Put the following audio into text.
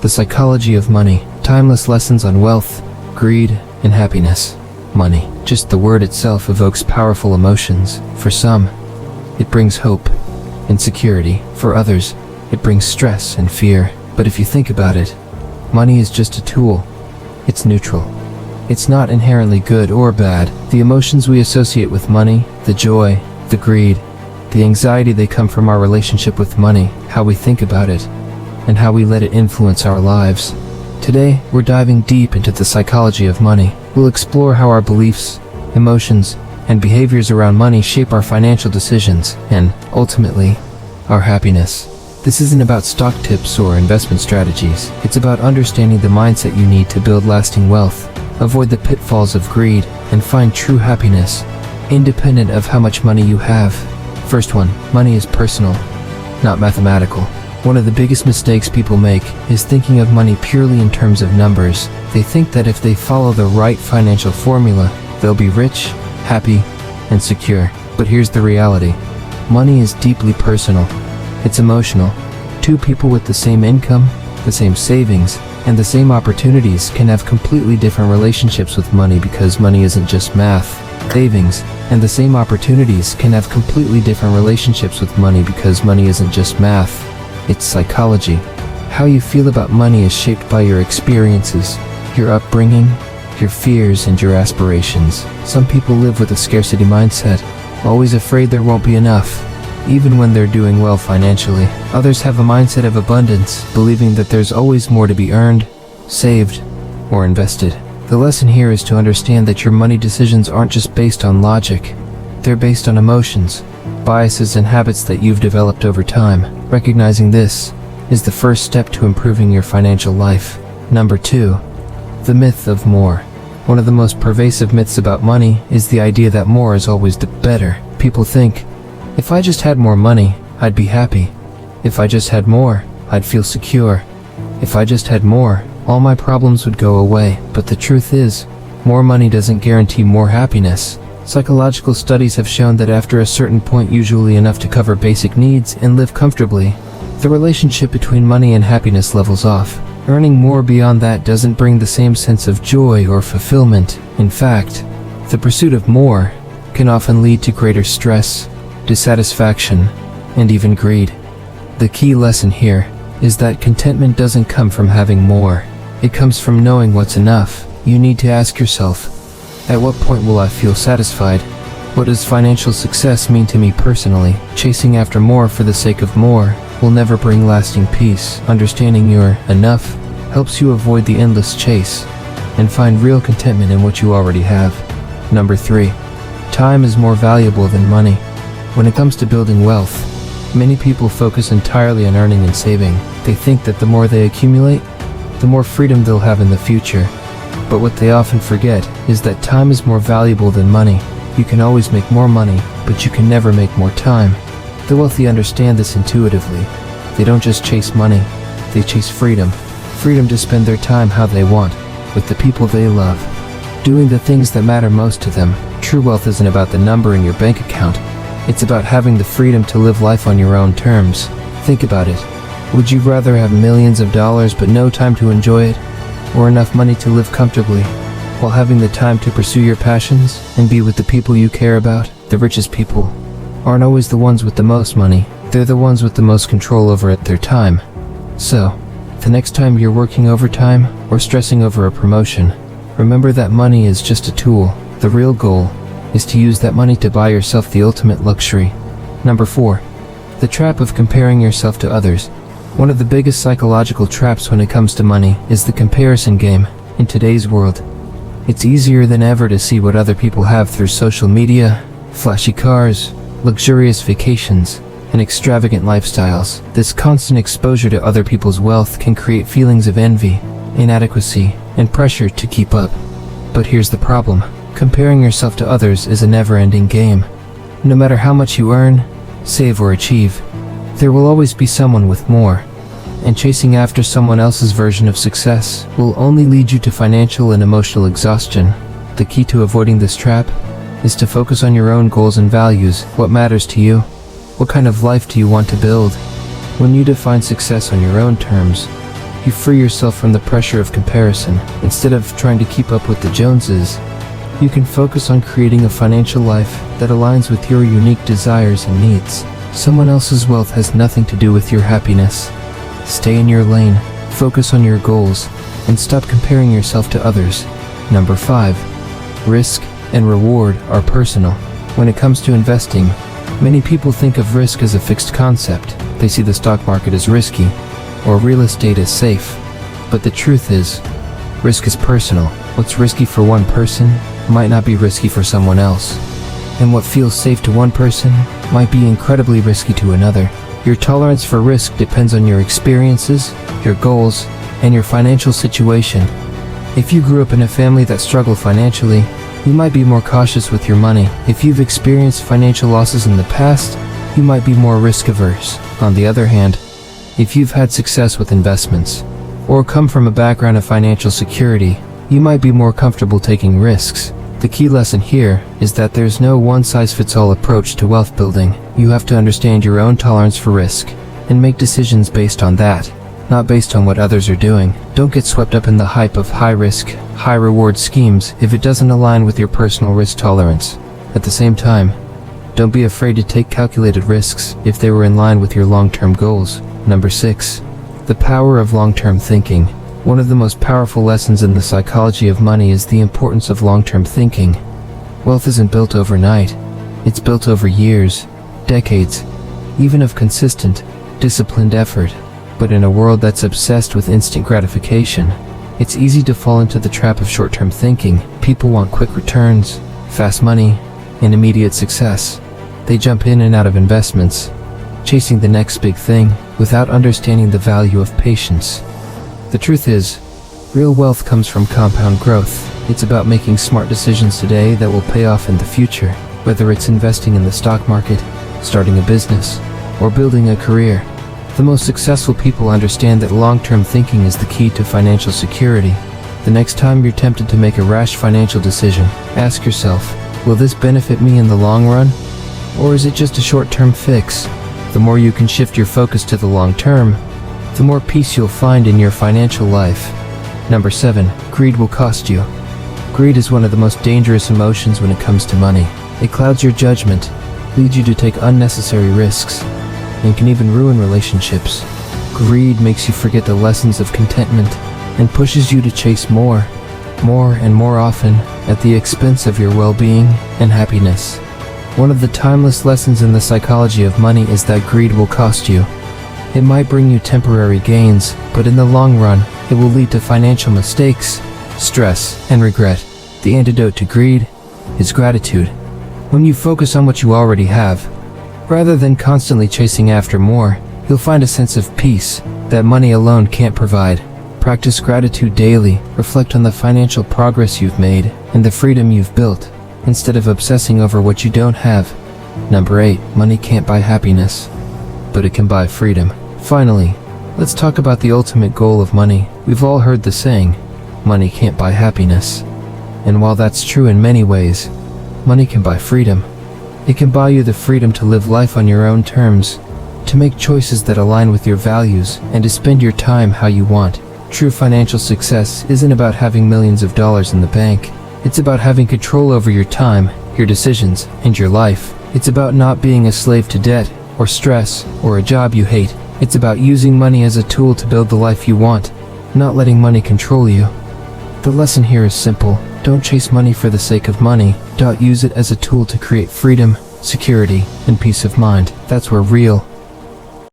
The psychology of money. Timeless lessons on wealth, greed, and happiness. Money. Just the word itself evokes powerful emotions. For some, it brings hope and security. For others, it brings stress and fear. But if you think about it, money is just a tool. It's neutral. It's not inherently good or bad. The emotions we associate with money, the joy, the greed, the anxiety, they come from our relationship with money, how we think about it, and how we let it influence our lives. Today, we're diving deep into the psychology of money. We'll explore how our beliefs, emotions, and behaviors around money shape our financial decisions, and, ultimately, our happiness. This isn't about stock tips or investment strategies. It's about understanding the mindset you need to build lasting wealth, avoid the pitfalls of greed, and find true happiness, independent of how much money you have. First one, money is personal, not mathematical. One of the biggest mistakes people make is thinking of money purely in terms of numbers. They think that if they follow the right financial formula, they'll be rich, happy, and secure. But here's the reality. Money is deeply personal. It's emotional. Two people with the same income, the same savings, and the same opportunities can have completely different relationships with money because money isn't just math. Savings and the same opportunities can have completely different relationships with money because money isn't just math. It's psychology. How you feel about money is shaped by your experiences, your upbringing, your fears, and your aspirations. Some people live with a scarcity mindset, always afraid there won't be enough, even when they're doing well financially. Others have a mindset of abundance, believing that there's always more to be earned, saved, or invested. The lesson here is to understand that your money decisions aren't just based on logic. They're based on emotions, biases, and habits that you've developed over time. Recognizing this is the first step to improving your financial life. Number 2. The myth of more. One of the most pervasive myths about money is the idea that more is always the better. People think, if I just had more money, I'd be happy. If I just had more, I'd feel secure. If I just had more, all my problems would go away. But the truth is, more money doesn't guarantee more happiness. Psychological studies have shown that after a certain point, usually enough to cover basic needs and live comfortably, the relationship between money and happiness levels off. Earning more beyond that doesn't bring the same sense of joy or fulfillment. In fact, the pursuit of more can often lead to greater stress, dissatisfaction, and even greed. The key lesson here is that contentment doesn't come from having more. It comes from knowing what's enough. You need to ask yourself, at what point will I feel satisfied? What does financial success mean to me personally? Chasing after more for the sake of more will never bring lasting peace. Understanding your enough helps you avoid the endless chase and find real contentment in what you already have. Number 3. Time is more valuable than money. When it comes to building wealth, many people focus entirely on earning and saving. They think that the more they accumulate, the more freedom they'll have in the future. But what they often forget is that time is more valuable than money. You can always make more money, but you can never make more time. The wealthy understand this intuitively. They don't just chase money, they chase freedom. Freedom to spend their time how they want, with the people they love, doing the things that matter most to them. True wealth isn't about the number in your bank account. It's about having the freedom to live life on your own terms. Think about it. Would you rather have millions of dollars but no time to enjoy it? Or enough money to live comfortably, while having the time to pursue your passions and be with the people you care about? The richest people aren't always the ones with the most money. They're the ones with the most control over their time. So, the next time you're working overtime or stressing over a promotion, remember that money is just a tool. The real goal is to use that money to buy yourself the ultimate luxury. Number 4. The trap of comparing yourself to others. One of the biggest psychological traps when it comes to money is the comparison game. In today's world, it's easier than ever to see what other people have through social media, flashy cars, luxurious vacations, and extravagant lifestyles. This constant exposure to other people's wealth can create feelings of envy, inadequacy, and pressure to keep up. But here's the problem. Comparing yourself to others is a never-ending game. No matter how much you earn, save, or achieve, there will always be someone with more, and chasing after someone else's version of success will only lead you to financial and emotional exhaustion. The key to avoiding this trap is to focus on your own goals and values. What matters to you? What kind of life do you want to build? When you define success on your own terms, you free yourself from the pressure of comparison. Instead of trying to keep up with the Joneses, you can focus on creating a financial life that aligns with your unique desires and needs. Someone else's wealth has nothing to do with your happiness. Stay in your lane, focus on your goals, and stop comparing yourself to others. Number 5. Risk and reward are personal. When it comes to investing, many people think of risk as a fixed concept. They see the stock market as risky, or real estate as safe. But the truth is, risk is personal. What's risky for one person might not be risky for someone else. And what feels safe to one person might be incredibly risky to another. Your tolerance for risk depends on your experiences, your goals, and your financial situation. If you grew up in a family that struggled financially, you might be more cautious with your money. If you've experienced financial losses in the past, you might be more risk-averse. On the other hand, if you've had success with investments, or come from a background of financial security, you might be more comfortable taking risks. The key lesson here is that there's no one-size-fits-all approach to wealth building. You have to understand your own tolerance for risk, and make decisions based on that, not based on what others are doing. Don't get swept up in the hype of high-risk, high-reward schemes if it doesn't align with your personal risk tolerance. At the same time, don't be afraid to take calculated risks if they were in line with your long-term goals. Number 6. The power of long-term thinking. One of the most powerful lessons in the psychology of money is the importance of long-term thinking. Wealth isn't built overnight. It's built over years, decades, even of consistent, disciplined effort. But in a world that's obsessed with instant gratification, it's easy to fall into the trap of short-term thinking. People want quick returns, fast money, and immediate success. They jump in and out of investments, chasing the next big thing, without understanding the value of patience. The truth is, real wealth comes from compound growth. It's about making smart decisions today that will pay off in the future, whether it's investing in the stock market, starting a business, or building a career. The most successful people understand that long-term thinking is the key to financial security. The next time you're tempted to make a rash financial decision, ask yourself, will this benefit me in the long run? Or is it just a short-term fix? The more you can shift your focus to the long term, the more peace you'll find in your financial life. Number 7. Greed will cost you. Greed is one of the most dangerous emotions when it comes to money. It clouds your judgment, leads you to take unnecessary risks, and can even ruin relationships. Greed makes you forget the lessons of contentment and pushes you to chase more and more often at the expense of your well-being and happiness. One of the timeless lessons in the psychology of money is that greed will cost you. It might bring you temporary gains, but in the long run, it will lead to financial mistakes, stress, and regret. The antidote to greed is gratitude. When you focus on what you already have, rather than constantly chasing after more, you'll find a sense of peace that money alone can't provide. Practice gratitude daily, reflect on the financial progress you've made and the freedom you've built, instead of obsessing over what you don't have. Number 8. Money can't buy happiness, but it can buy freedom. Finally, let's talk about the ultimate goal of money. We've all heard the saying, money can't buy happiness. And while that's true in many ways, money can buy freedom. It can buy you the freedom to live life on your own terms, to make choices that align with your values, and to spend your time how you want. True financial success isn't about having millions of dollars in the bank. It's about having control over your time, your decisions, and your life. It's about not being a slave to debt, or stress, or a job you hate. It's about using money as a tool to build the life you want, not letting money control you. The lesson here is simple. Don't chase money for the sake of money. Use it as a tool to create freedom, security, and peace of mind. That's where real,